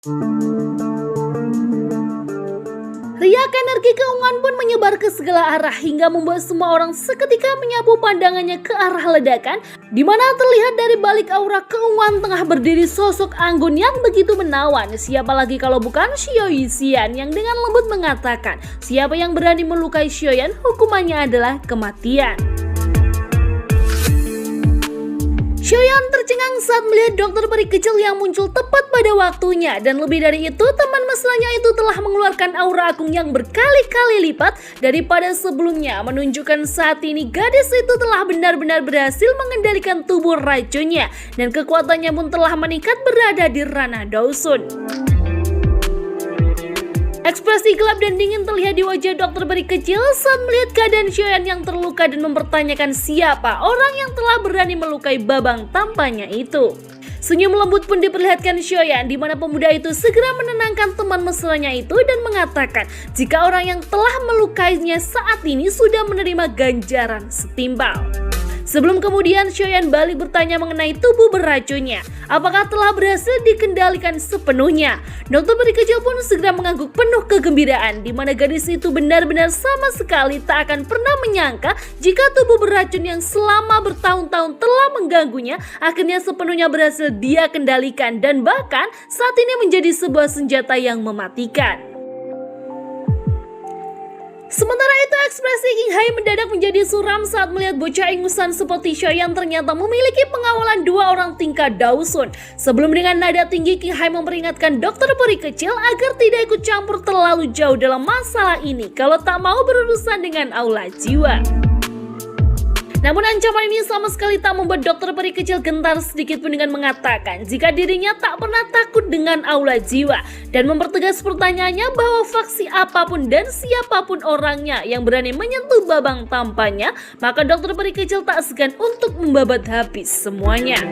Riak energi keunguan pun menyebar ke segala arah hingga membuat semua orang seketika menyapu pandangannya ke arah ledakan, di mana terlihat dari balik aura keunguan tengah berdiri sosok anggun yang begitu menawan. Siapa lagi kalau bukan Xiao Yixian yang dengan lembut mengatakan, siapa yang berani melukai Xiaoyan hukumannya adalah kematian. Xiaoyan tercengang saat melihat dokter peri kecil yang muncul tepat pada waktunya, dan lebih dari itu teman mesranya itu telah mengeluarkan aura agung yang berkali-kali lipat daripada sebelumnya, menunjukkan saat ini gadis itu telah benar-benar berhasil mengendalikan tubuh racunnya dan kekuatannya pun telah meningkat berada di ranah Daosun. Ekspresi gelap dan dingin terlihat di wajah dokter peri kecil saat melihat keadaan Xiaoyan yang terluka dan mempertanyakan siapa orang yang telah berani melukai babang tampannya itu. Senyum lembut pun diperlihatkan Xiaoyan, di mana pemuda itu segera menenangkan teman mesranya itu dan mengatakan jika orang yang telah melukainya saat ini sudah menerima ganjaran setimpal. Sebelum kemudian Xiaoyan balik bertanya mengenai tubuh beracunnya, apakah telah berhasil dikendalikan sepenuhnya. Dokter peri kecil pun segera mengangguk penuh kegembiraan, di mana gadis itu benar-benar sama sekali tak akan pernah menyangka jika tubuh beracun yang selama bertahun-tahun telah mengganggunya akhirnya sepenuhnya berhasil dia kendalikan, dan bahkan saat ini menjadi sebuah senjata yang mematikan. Sementara itu ekspresi King Hai mendadak menjadi suram saat melihat bocah ingusan seperti Xiaoyan ternyata memiliki pengawalan dua orang tingkat Daosun. Sebelum dengan nada tinggi King Hai memperingatkan dokter peri kecil agar tidak ikut campur terlalu jauh dalam masalah ini kalau tak mau berurusan dengan aula jiwa. Namun ancaman ini sama sekali tak membuat dokter peri kecil gentar sedikit pun dengan mengatakan jika dirinya tak pernah takut dengan aula jiwa, dan mempertegas pertanyaannya bahwa faksi apapun dan siapapun orangnya yang berani menyentuh babang tampannya, maka dokter peri kecil tak segan untuk membabat habis semuanya.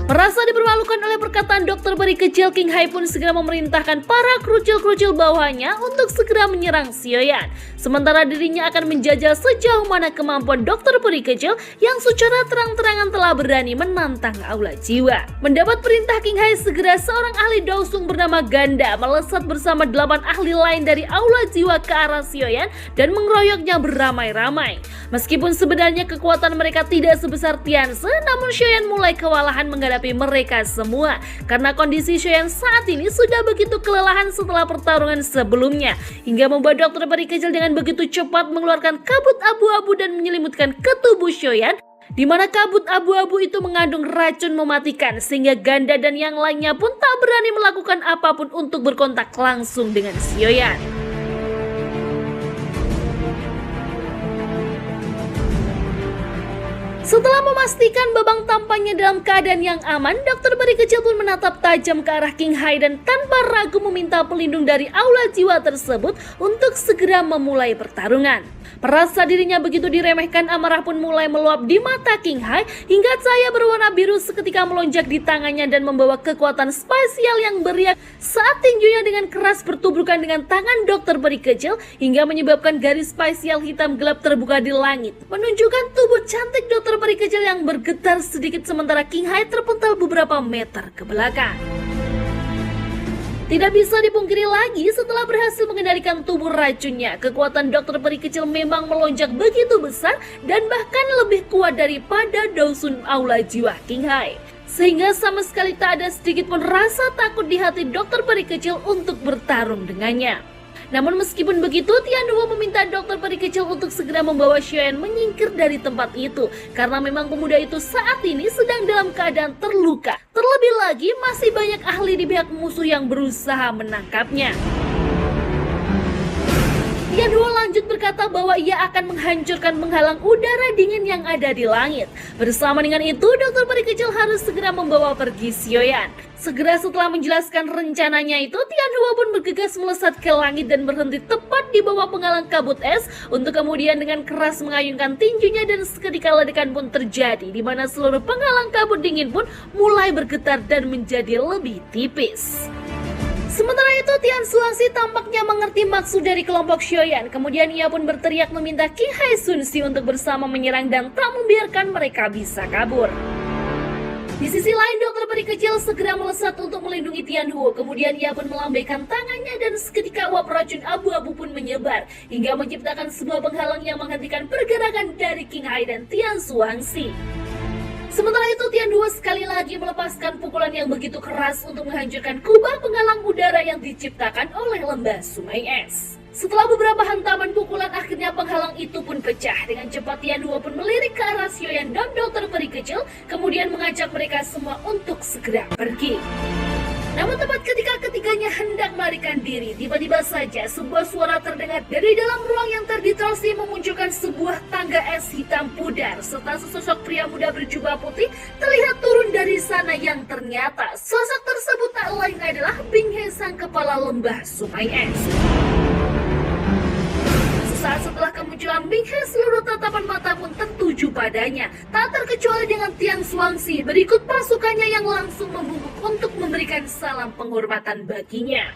Merasa dipermalukan oleh perkataan dokter peri kecil, King Hai pun segera memerintahkan para kerucil-kerucil bawahnya untuk segera menyerang Xiaoyan. Sementara dirinya akan menjajal sejauh mana kemampuan dokter peri kecil yang secara terang-terangan telah berani menantang aula jiwa. Mendapat perintah King Hai, segera seorang ahli Daosung bernama Ganda melesat bersama 8 ahli lain dari aula jiwa ke arah Xiaoyan dan mengeroyoknya beramai-ramai. Meskipun sebenarnya kekuatan mereka tidak sebesar Tianse, namun Xiaoyan mulai kewalahan menghadapi mereka semua karena kondisi Xiaoyan saat ini sudah begitu kelelahan setelah pertarungan sebelumnya, hingga membuat dokter peri kecil dengan begitu cepat mengeluarkan kabut abu-abu dan menyelimutkan ke tubuh Xiaoyan, di mana kabut abu-abu itu mengandung racun mematikan sehingga Ganda dan yang lainnya pun tak berani melakukan apapun untuk berkontak langsung dengan Xiaoyan. Setelah memastikan babang tampannya dalam keadaan yang aman, dokter peri kecil pun menatap tajam ke arah King Hai dan tanpa ragu meminta pelindung dari aula jiwa tersebut untuk segera memulai pertarungan. Merasa dirinya begitu diremehkan, amarah pun mulai meluap di mata King Hai hingga cahaya berwarna biru seketika melonjak di tangannya dan membawa kekuatan spasial yang beriak saat tinjunya dengan keras bertuburkan dengan tangan dokter peri kecil hingga menyebabkan garis spasial hitam gelap terbuka di langit, menunjukkan tubuh cantik dokter peri kecil yang bergetar sedikit sementara King Hai terpental beberapa meter ke belakang. Tidak bisa dipungkiri lagi, setelah berhasil mengendalikan tubuh racunnya, kekuatan dokter peri kecil memang melonjak begitu besar dan bahkan lebih kuat daripada Daosun aula jiwa King Hai. Sehingga sama sekali tak ada sedikit pun rasa takut di hati dokter peri kecil untuk bertarung dengannya. Namun meskipun begitu, Tianduo meminta dokter peri kecil untuk segera membawa Xiaoyan menyingkir dari tempat itu karena memang pemuda itu saat ini sedang dalam keadaan terluka. Terlebih lagi masih banyak ahli di pihak musuh yang berusaha menangkapnya. Tianduo lanjut berkata bahwa ia akan menghancurkan penghalang udara dingin yang ada di langit. Bersama dengan itu, dokter peri kecil harus segera membawa pergi Xiaoyan. Segera setelah menjelaskan rencananya itu, Tianduo pun bergegas melesat ke langit dan berhenti tepat di bawah penghalang kabut es untuk kemudian dengan keras mengayunkan tinjunya dan seketika ledakan pun terjadi di mana seluruh penghalang kabut dingin pun mulai bergetar dan menjadi lebih tipis. Sementara itu Tian Xuanxi tampaknya mengerti maksud dari kelompok Xiaoyan. Kemudian ia pun berteriak meminta King Hai Sunxi untuk bersama menyerang dan tak membiarkan mereka bisa kabur. Di sisi lain, dokter peri kecil segera melesat untuk melindungi Tianhuo. Kemudian ia pun melambaikan tangannya dan seketika uap racun abu-abu pun menyebar hingga menciptakan sebuah penghalang yang menghentikan pergerakan dari King Hai dan Tian Xuangxi. Sementara itu, Tianhuo sekali lagi melepaskan pukulan yang begitu keras untuk menghancurkan kubah penghalang udara yang diciptakan oleh lembah sungai es. Setelah beberapa hantaman pukulan, akhirnya penghalang itu pun pecah. Dengan cepat Tianhuo pun melirik ke arah Xiaoyan dan dokter peri kecil, kemudian mengajak mereka semua untuk segera pergi. Namun tepat ketika ketiganya hendak melarikan diri, tiba-tiba saja sebuah suara terdengar dari dalam ruang yang terdistorsi memunculkan sebuah tangga es hitam pudar serta sesosok pria muda berjubah putih terlihat turun dari sana yang ternyata sosok tersebut tak lain adalah Bing He, sang kepala lembah sungai es. Saat setelah kemunculan Bing He, seluruh tatapan mata pun tertuju padanya, tak terkecuali dengan Tian Xuangxi. Berikut pasukannya yang langsung membungkuk untuk memberikan salam penghormatan baginya.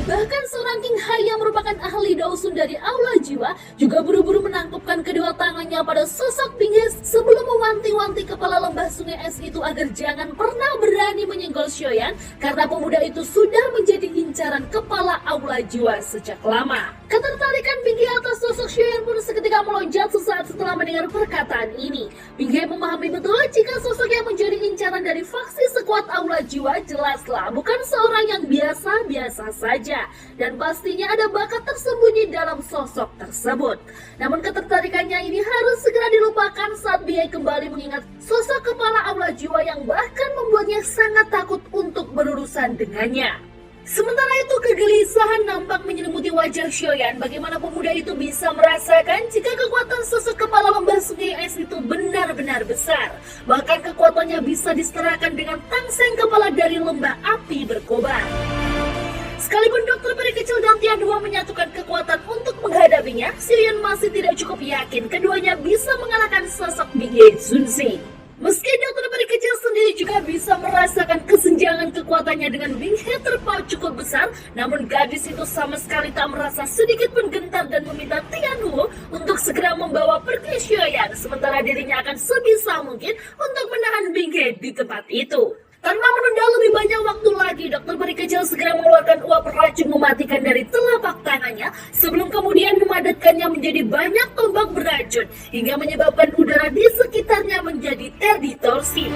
Bahkan seorang King Hai yang merupakan ahli Daosun dari Aula Jiwa juga buru-buru menangkupkan kedua tangannya pada sosok Bing He sebelum mewanti-wanti kepala lembah sungai es itu agar jangan pernah berani menyenggol Xiaoyan karena pemuda itu sudah menjadi incaran kepala Aula Jiwa sejak lama. Ketertarikan Bing He atas sosok Xiaoyan pun seketika melonjak sesaat setelah mendengar perkataan ini. Bing He memahami betul jika sosok yang menjadi incaran dari faksi sekuat Aula Jiwa jelaslah bukan seorang yang biasa-biasa saja. Dan pastinya ada bakat tersembunyi dalam sosok tersebut. Namun ketertarikannya ini harus segera dilupakan saat Bing He kembali mengingat sosok kepala Aula Jiwa yang bahkan membuatnya sangat takut untuk berurusan dengannya. Sementara itu kegelisahan nampak menyelimuti wajah Xiaoyan. Bagaimana pemuda itu bisa merasakan jika kekuatan sosok kepala lembah sungai es itu benar-benar besar. Bahkan kekuatannya bisa disetarakan dengan tangseng kepala dari lembah api berkobar. Sekalipun dokter peri kecil dan Tianhuo menyatukan kekuatan untuk menghadapinya, Xiaoyan masih tidak cukup yakin keduanya bisa mengalahkan sosok Bing He Zunzi. Meski dokter peri kecil sendiri juga bisa merasakan kesenjangan kekuatannya dengan Bing He terpaut cukup besar, namun gadis itu sama sekali tak merasa sedikit pun gentar dan meminta Tianhuo untuk segera membawa pergi Xiaoyan, sementara dirinya akan sebisa mungkin untuk menahan Bing He di tempat itu. Tanpa menunda lebih banyak waktu lagi, dokter peri kecil segera mengeluarkan uap racun mematikan dari telapak tangannya sebelum kemudian memadatkannya menjadi banyak tombak beracun hingga menyebabkan udara di sekitarnya menjadi terdistorsi.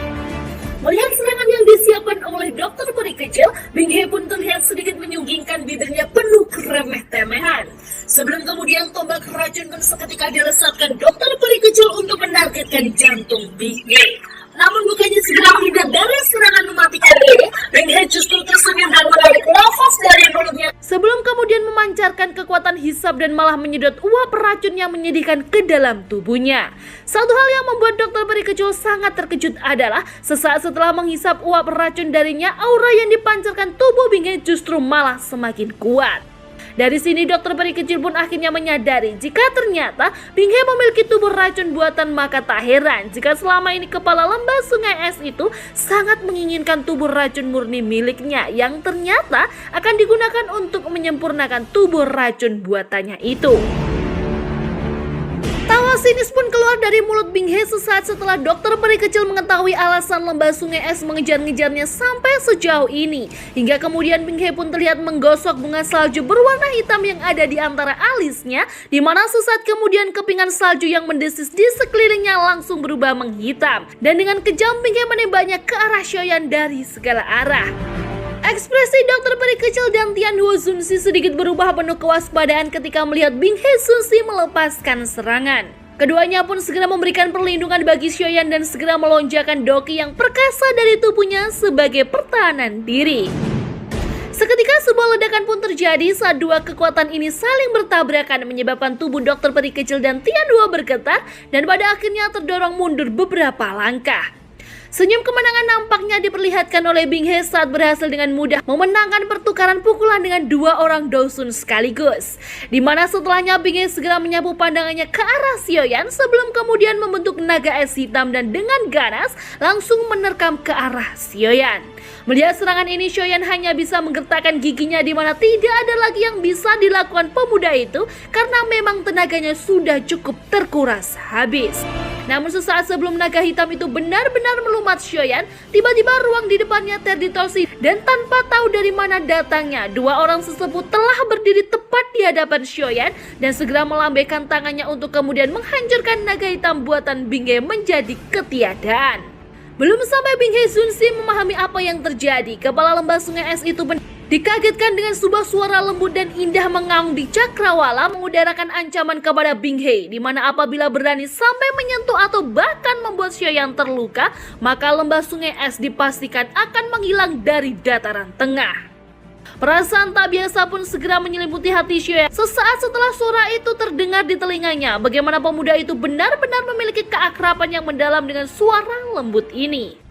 Melihat serangan yang disiapkan oleh dokter peri kecil, Bing He pun terlihat sedikit menyunggingkan bibirnya penuh keremeh-temehan. Sebelum kemudian tombak racun pun seketika dilesatkan dokter peri kecil untuk menargetkan jantung Bing He. Namun bukannya segera menghindar dari serangan mematikan ini, Bing He justru tersenyum dan menarik nafas dari mulutnya sebelum kemudian memancarkan kekuatan hisap dan malah menyedot uap racun yang menyedihkan ke dalam tubuhnya. Satu hal yang membuat dokter peri kecil sangat terkejut adalah sesaat setelah menghisap uap racun darinya, aura yang dipancarkan tubuh Bing He justru malah semakin kuat. Dari sini dokter peri kecil pun akhirnya menyadari jika ternyata Bing He memiliki tubuh racun buatan, maka tak heran jika selama ini kepala lembah sungai es itu sangat menginginkan tubuh racun murni miliknya yang ternyata akan digunakan untuk menyempurnakan tubuh racun buatannya itu. Tawa sinis pun keluar dari mulut Bing He sesaat setelah dokter peri kecil mengetahui alasan lembah sungai es mengejar-ngejarnya sampai sejauh ini. Hingga kemudian Bing He pun terlihat menggosok bunga salju berwarna hitam yang ada di antara alisnya, di mana sesaat kemudian kepingan salju yang mendesis di sekelilingnya langsung berubah menghitam. Dan dengan kejam Bing He menembaknya ke arah Xiaoyan dari segala arah. Ekspresi dokter peri kecil dan Tianhuo Zunzi sedikit berubah penuh kewaspadaan ketika melihat Bing He Zunzi melepaskan serangan. Keduanya pun segera memberikan perlindungan bagi Xiaoyan dan segera melonjakkan doki yang perkasa dari tubuhnya sebagai pertahanan diri. Seketika sebuah ledakan pun terjadi saat dua kekuatan ini saling bertabrakan menyebabkan tubuh dokter peri kecil dan Tianhuo bergetar dan pada akhirnya terdorong mundur beberapa langkah. Senyum kemenangan nampaknya diperlihatkan oleh Bing He saat berhasil dengan mudah memenangkan pertukaran pukulan dengan dua orang Daosun sekaligus. Di mana setelahnya Bing He segera menyapu pandangannya ke arah Xiaoyan sebelum kemudian membentuk naga es hitam dan dengan ganas langsung menerkam ke arah Xiaoyan. Melihat serangan ini, Xiaoyan hanya bisa menggertakkan giginya di mana tidak ada lagi yang bisa dilakukan pemuda itu karena memang tenaganya sudah cukup terkuras habis. Namun sesaat sebelum naga hitam itu benar-benar melumat Shoyan, tiba-tiba ruang di depannya terdistorsi dan tanpa tahu dari mana datangnya, dua orang tersebut telah berdiri tepat di hadapan Shoyan dan segera melambaikan tangannya untuk kemudian menghancurkan naga hitam buatan Binghe menjadi ketiadaan. Belum sampai Binghe Sunsi memahami apa yang terjadi, kepala lembah sungai es itu dikagetkan dengan sebuah suara lembut dan indah mengaung di cakrawala mengudarakan ancaman kepada Binghe, di mana apabila berani sampai menyentuh atau bahkan membuat Shoyan terluka, maka lembah sungai es dipastikan akan menghilang dari dataran tengah. Perasaan tak biasa pun segera menyelimuti hati Shoyan sesaat setelah suara itu terdengar di telinganya. Bagaimana pemuda itu benar-benar memiliki keakraban yang mendalam dengan suara lembut ini.